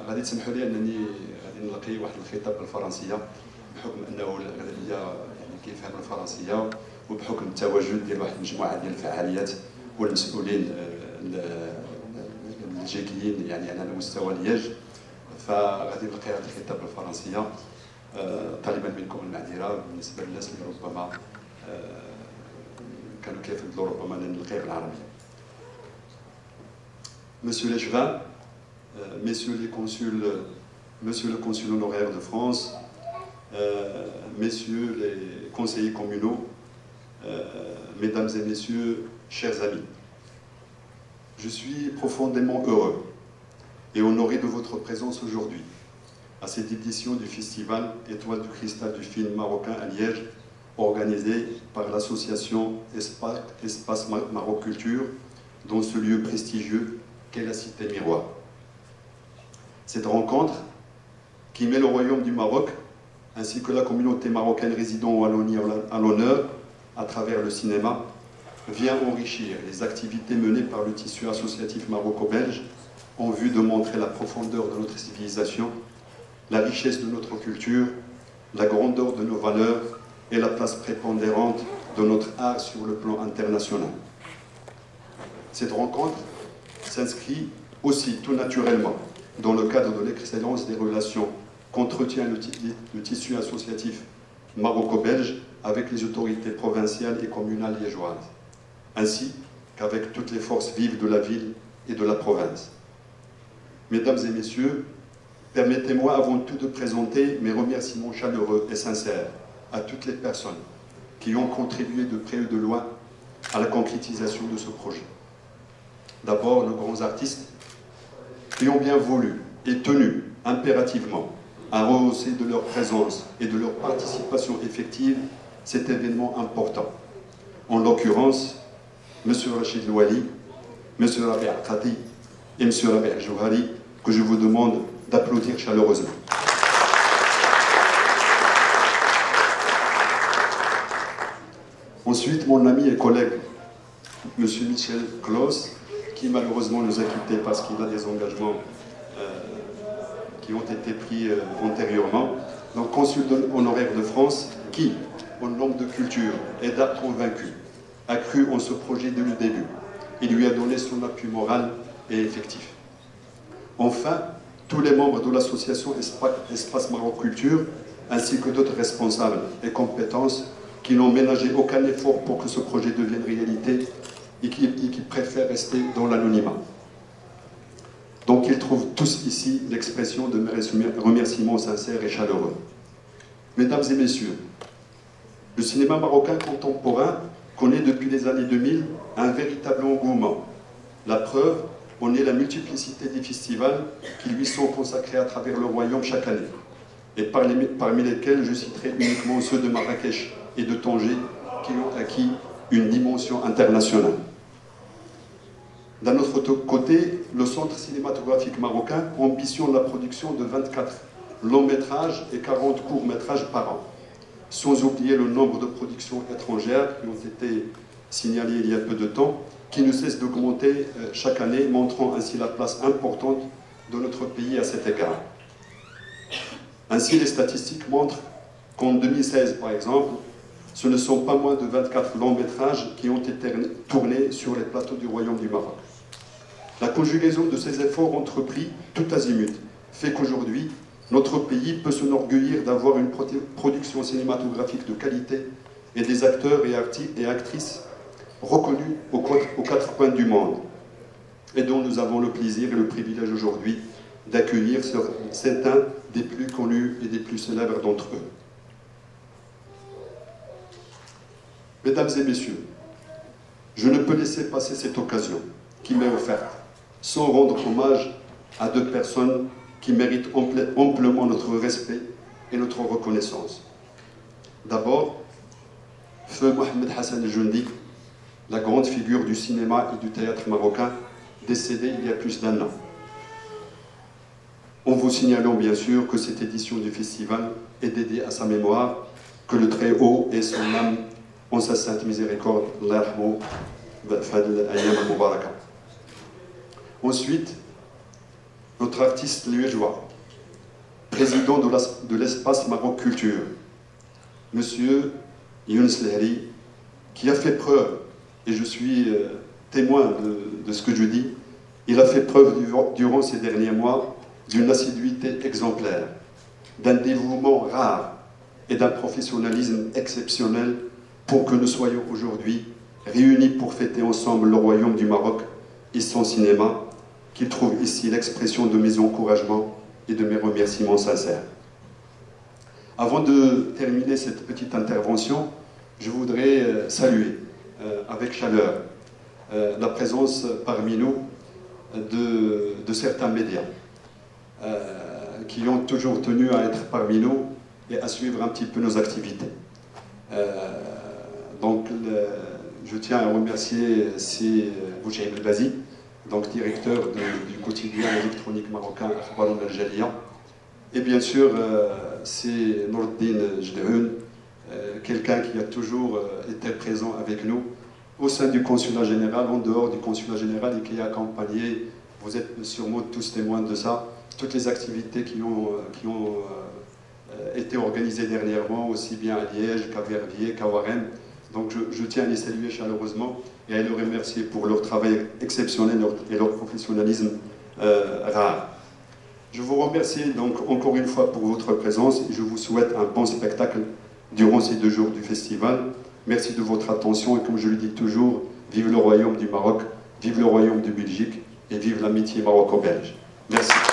غادي تسمحوا لي انني غادي نلقي واحد الخطاب بالفرنسيه بحكم انه الاغلبيه يعني كيفهم الفرنسيه، وبحكم التواجد ديال واحد المجموعه ديال الفعاليات والمسؤولين الجيكيين يعني على مستوى لياج، فغادي نلقي هذا الخطاب بالفرنسيه طالبا منكم المعذره بالنسبه للناس اللي ربما كانوا كيفضلوا ربما نلقيه بالعربيه. Monsieur l'échevin, messieurs les consuls, monsieur le consul honoraire de France, messieurs les conseillers communaux, mesdames et messieurs, chers amis, je suis profondément heureux et honoré de votre présence aujourd'hui à cette édition du festival Étoile du Cristal du film marocain à Liège, organisé par l'association Espace Maroc Culture dans ce lieu prestigieux qu'est la cité miroir. Cette rencontre, qui met le royaume du Maroc, ainsi que la communauté marocaine résidant en Wallonie à l'honneur, à travers le cinéma, vient enrichir les activités menées par le tissu associatif maroco-belge en vue de montrer la profondeur de notre civilisation, la richesse de notre culture, la grandeur de nos valeurs et la place prépondérante de notre art sur le plan international. Cette rencontre s'inscrit aussi tout naturellement dans le cadre de l'excellence des relations qu'entretient le tissu associatif maroco-belge avec les autorités provinciales et communales liégeoises, ainsi qu'avec toutes les forces vives de la ville et de la province. Mesdames et messieurs, permettez-moi avant tout de présenter mes remerciements chaleureux et sincères à toutes les personnes qui ont contribué de près ou de loin à la concrétisation de ce projet. D'abord, nos grands artistes qui ont bien voulu et tenu impérativement à rehausser de leur présence et de leur participation effective cet événement important. En l'occurrence, M. Rachid Louali, M. Rabi Akati et M. Rabi Jouhari, que je vous demande d'applaudir chaleureusement. Ensuite, mon ami et collègue, M. Michel Klaus, qui malheureusement nous a quittés parce qu'il a des engagements qui ont été pris antérieurement. Donc, consul honoraire de France, qui, en homme de culture et d'art convaincu, a cru en ce projet dès le début et lui a donné son appui moral et effectif. Enfin, tous les membres de l'association Espace Maroc Culture, ainsi que d'autres responsables et compétences qui n'ont ménagé aucun effort pour que ce projet devienne réalité et qui préfèrent rester dans l'anonymat. Donc ils trouvent tous ici l'expression de mes remerciements sincères et chaleureux. Mesdames et messieurs, le cinéma marocain contemporain connaît depuis les années 2000 un véritable engouement. La preuve en est la multiplicité des festivals qui lui sont consacrés à travers le royaume chaque année, et parmi lesquels je citerai uniquement ceux de Marrakech et de Tanger qui ont acquis une dimension internationale. D'un autre côté, le Centre cinématographique marocain ambitionne la production de 24 longs métrages et 40 courts métrages par an, sans oublier le nombre de productions étrangères qui ont été signalées il y a peu de temps, qui ne cessent d'augmenter chaque année, montrant ainsi la place importante de notre pays à cet égard. Ainsi, les statistiques montrent qu'en 2016, par exemple, ce ne sont pas moins de 24 longs métrages qui ont été tournés sur les plateaux du Royaume du Maroc. La conjugaison de ces efforts entrepris tout azimut fait qu'aujourd'hui, notre pays peut s'enorgueillir d'avoir une production cinématographique de qualité et des acteurs et actrices reconnus aux quatre coins du monde, et dont nous avons le plaisir et le privilège aujourd'hui d'accueillir certains des plus connus et des plus célèbres d'entre eux. Mesdames et messieurs, je ne peux laisser passer cette occasion qui m'est offerte sans rendre hommage à deux personnes qui méritent amplement notre respect et notre reconnaissance. D'abord, Feu Mohamed Hassan Joundi, la grande figure du cinéma et du théâtre marocain, décédé il y a plus d'1 an. En vous signalant bien sûr que cette édition du festival est dédiée à sa mémoire, que le Très-Haut et son âme en sa sainte miséricorde, l'Arhmo, Fadl Ayam al-Mubaraka. Ensuite, notre notre artiste liégeois, président de l'espace Maroc Culture, Monsieur Younes Lehri, qui a fait preuve, et je suis témoin de ce que je dis, il a fait preuve durant ces derniers mois d'une assiduité exemplaire, d'un dévouement rare et d'un professionnalisme exceptionnel pour que nous soyons aujourd'hui réunis pour fêter ensemble le royaume du Maroc et son cinéma, qui trouve ici l'expression de mes encouragements et de mes remerciements sincères. Avant de terminer cette petite intervention, je voudrais saluer avec chaleur la présence parmi nous de certains médias qui ont toujours tenu à être parmi nous et à suivre un petit peu nos activités. Donc, je tiens à remercier Bouchaïb El-Bazi, donc directeur du quotidien électronique marocain Akhbaroun Al-Jalia. Et bien sûr, c'est Nourdine Jdehoun, quelqu'un qui a toujours été présent avec nous au sein du consulat général, en dehors du consulat général, et qui a accompagné, vous êtes sûrement tous témoins de ça, toutes les activités qui ont été organisées dernièrement, aussi bien à Liège qu'à Verviers, qu'à Warren. Donc je tiens à les saluer chaleureusement et à les remercier pour leur travail exceptionnel et leur professionnalisme rare. Je vous remercie donc encore une fois pour votre présence et je vous souhaite un bon spectacle durant ces 2 jours du festival. Merci de votre attention et comme je le dis toujours, vive le royaume du Maroc, vive le royaume de Belgique et vive l'amitié maroco-belge. Merci.